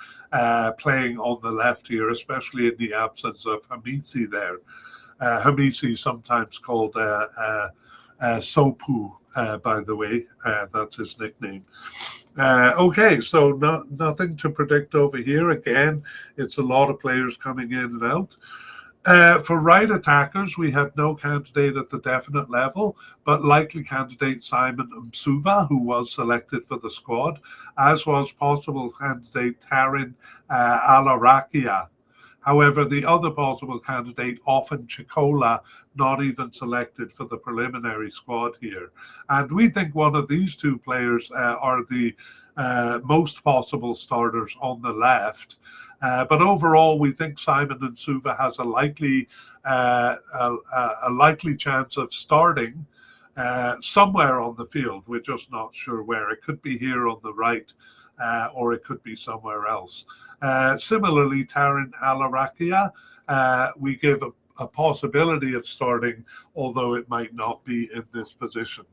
playing on the left here, especially in the absence of Hamisi there. Hamisi, sometimes called Sopu, by the way, that's his nickname. Okay, so nothing to predict over here. Again, it's a lot of players coming in and out. For right attackers, we had no candidate at the definite level, but likely candidate Simon Msuva, who was selected for the squad, as was possible candidate Tarin Alarakia. However, the other possible candidate, Often Chikola, not even selected for the preliminary squad here. And we think one of these 2 players are the most possible starters on the left. But overall, we think Simon Msuva has a likely chance of starting somewhere on the field. We're just not sure where. It could be here on the right, or it could be somewhere else. Similarly, Tarin Alarakia, we give a possibility of starting, although it might not be in this position.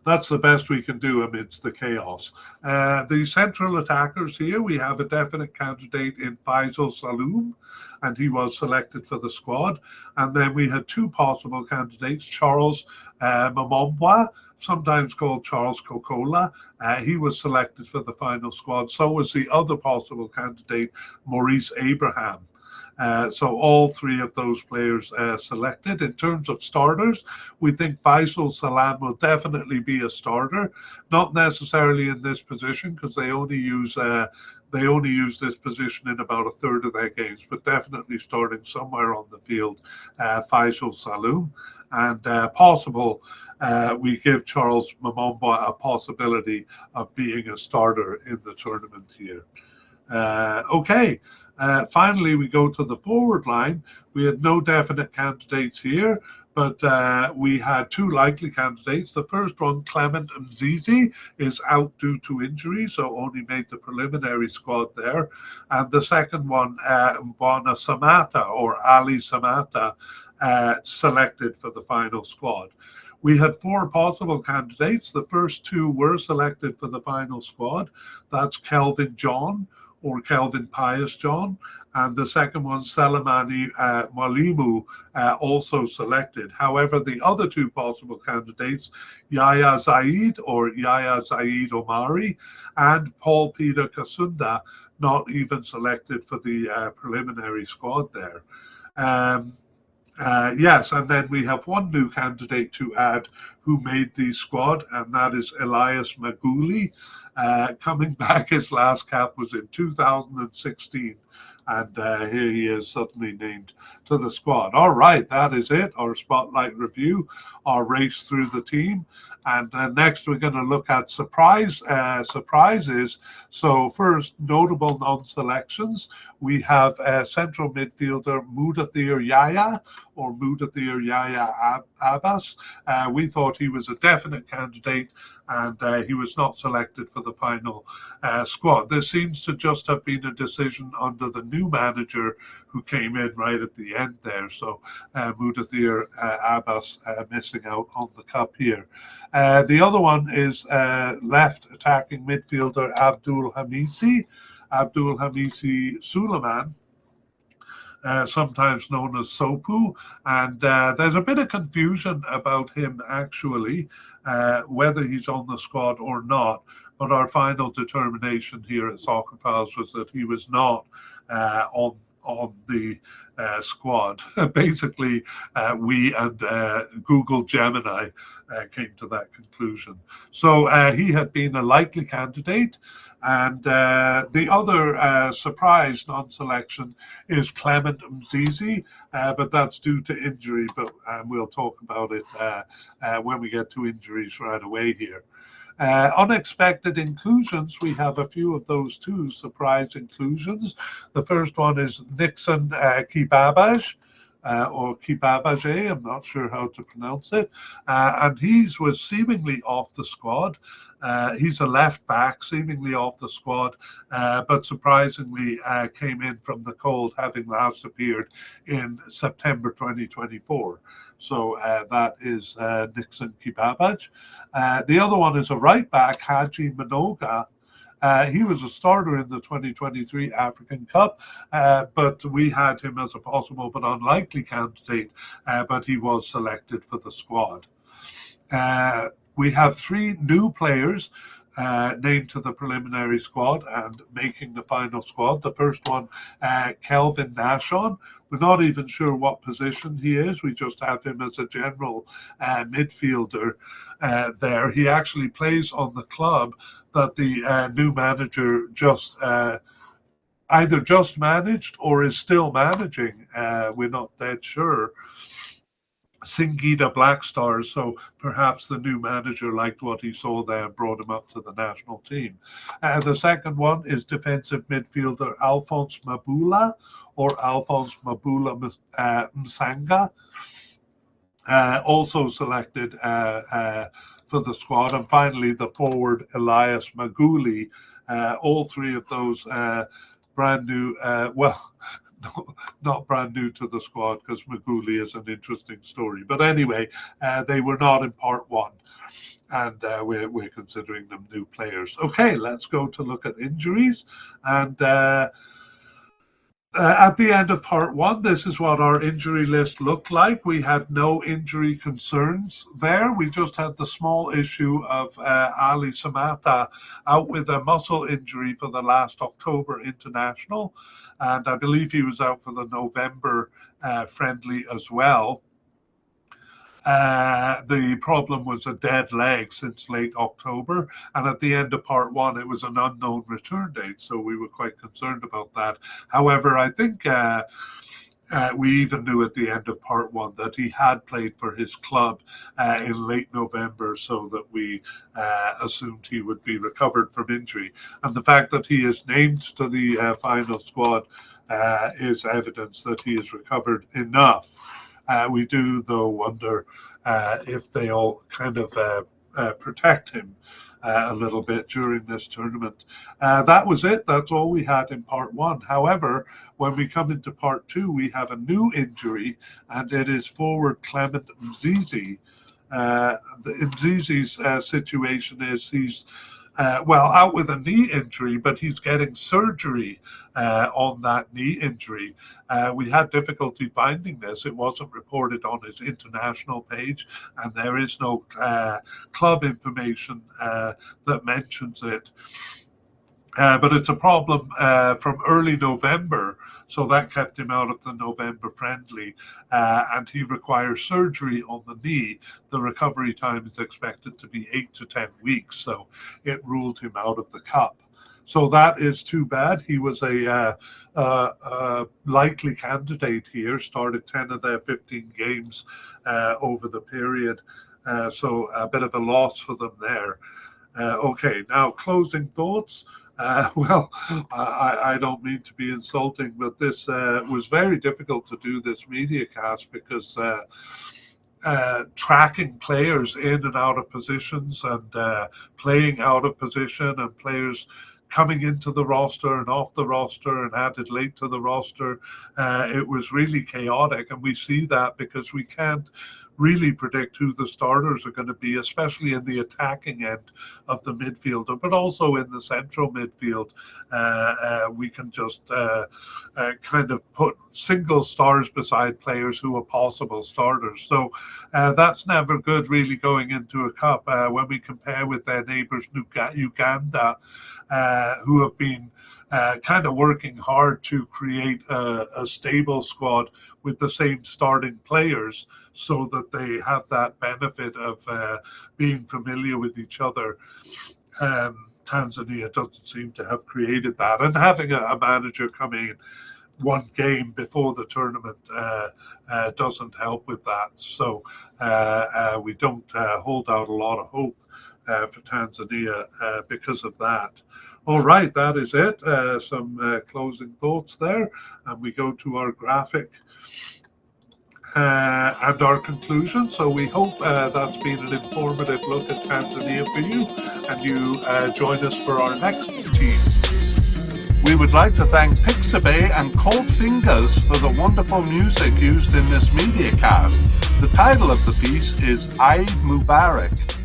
That's the best we can do amidst the chaos. The central attackers here, we have a definite candidate in Faisal Saloom, and he was selected for the squad. And then we had 2 possible candidates, Charles Mamombwa, sometimes called Charles Kokola. He was selected for the final squad. So was the other possible candidate, Maurice Abraham. So all three of those players selected. In terms of starters, we think Faisal Salam will definitely be a starter, not necessarily in this position because they only use this position in about a third of their games, but definitely starting somewhere on the field, Faisal Salam. And possible, we give Charles Mamomba a possibility of being a starter in the tournament here. Okay. Finally, we go to the forward line. We had no definite candidates here, but we had two likely candidates. The first one, Clement Mzizi, is out due to injury, so only made the preliminary squad there. And the second one, Mbwana Samata, or Ali Samata, selected for the final squad. We had four possible candidates. The first two were selected for the final squad. That's Kelvin John, or Kelvin Pius John, and the second one, Selemani Mwalimu, also selected. However, the other two possible candidates, Yahya Zaid or Yahya Zaid Omari, and Paul Peter Kasunda, not even selected for the preliminary squad there. Yes, and then we have one new candidate to add who made the squad, and that is Elias Maguli. Coming back, his last cap was in 2016, and here he is suddenly named to the squad. All right, that is it, our spotlight review, our race through the team. And next, we're going to look at surprises. So first, notable non-selections. We have central midfielder Mudathir Yahya, or Mudathir Yahya Abbas. We thought he was a definite candidate, and he was not selected for the final squad. There seems to just have been a decision under the new manager who came in right at the end there. So Mudathir Abbas missing out on the cup here. The other one is left attacking midfielder Abdul Hamisi Suleiman, sometimes known as Sopu, and there's a bit of confusion about him actually, whether he's on the squad or not. But our final determination here at Soccer Files was that he was not on the squad. Basically, we and Google Gemini came to that conclusion. So he had been a likely candidate. And the other surprise non-selection is Clement Mzizi, but that's due to injury, but we'll talk about it when we get to injuries right away here. Unexpected inclusions, we have a few of those too, surprise inclusions. The first one is Nixon Kibabaj, or Kibabaje, I'm not sure how to pronounce it, and he was seemingly off the squad. He's a left back, seemingly off the squad, but surprisingly came in from the cold, having last appeared in September 2024. So that is Nixon Kibabaj. The other one is a right back, Haji Manoga. He was a starter in the 2023 African Cup, but we had him as a possible but unlikely candidate, but he was selected for the squad. We have three new players named to the preliminary squad and making the final squad. The first one, Kelvin Nashon. We're not even sure what position he is. We just have him as a general midfielder there. He actually plays on the club that the new manager just either just managed or is still managing. We're not dead sure. Singida Black Stars, so perhaps the new manager liked what he saw there and brought him up to the national team. The second one is defensive midfielder Alphonse Mabula, or Alphonse Mabula Msanga, also selected for the squad. And finally, the forward Elias Maguli. All three of those brand new, not brand new to the squad, because Maguli is an interesting story. But anyway, they were not in part one, and we're considering them new players. Okay, let's go to look at injuries. And At the end of part one, this is what our injury list looked like. We had no injury concerns there. We just had the small issue of Ali Samata out with a muscle injury for the last October international. And I believe he was out for the November friendly as well. The problem was a dead leg since late October, and at the end of part one, it was an unknown return date, so we were quite concerned about that. However, I think we even knew at the end of part one that he had played for his club in late November, so that we assumed he would be recovered from injury. And the fact that he is named to the final squad is evidence that he is recovered enough. We do, though, wonder if they all kind of protect him a little bit during this tournament. That was it. That's all we had in part one. However, when we come into part two, we have a new injury, and it is forward Clement Mzizi. Mzizi's situation is he's out with a knee injury, but he's getting surgery on that knee injury. We had difficulty finding this. It wasn't reported on his international page, and there is no club information that mentions it. But it's a problem from early November, so that kept him out of the November friendly, and he requires surgery on the knee. The recovery time is expected to be 8 to 10 weeks, so it ruled him out of the cup. So that is too bad. He was a likely candidate here, started 10 of their 15 games over the period, so a bit of a loss for them there. Okay, now closing thoughts. I don't mean to be insulting, but this was very difficult to do this media cast because tracking players in and out of positions and playing out of position and players coming into the roster and off the roster and added late to the roster, it was really chaotic. And we see that because we can't really predict who the starters are going to be, especially in the attacking end of the midfielder, but also in the central midfield. We can just kind of put single stars beside players who are possible starters. So that's never good, really, going into a cup. When we compare with their neighbours, Uganda, who have been kind of working hard to create a stable squad with the same starting players so that they have that benefit of being familiar with each other. Tanzania doesn't seem to have created that. And having a manager come in one game before the tournament doesn't help with that. So we don't hold out a lot of hope for Tanzania because of that. All right, that is it. Some closing thoughts there. And we go to our graphic and our conclusion. So we hope that's been an informative look at Tanzania for you, and you join us for our next team. We would like to thank Pixabay and Cold Fingers for the wonderful music used in this media cast. The title of the piece is Eid Mubarak.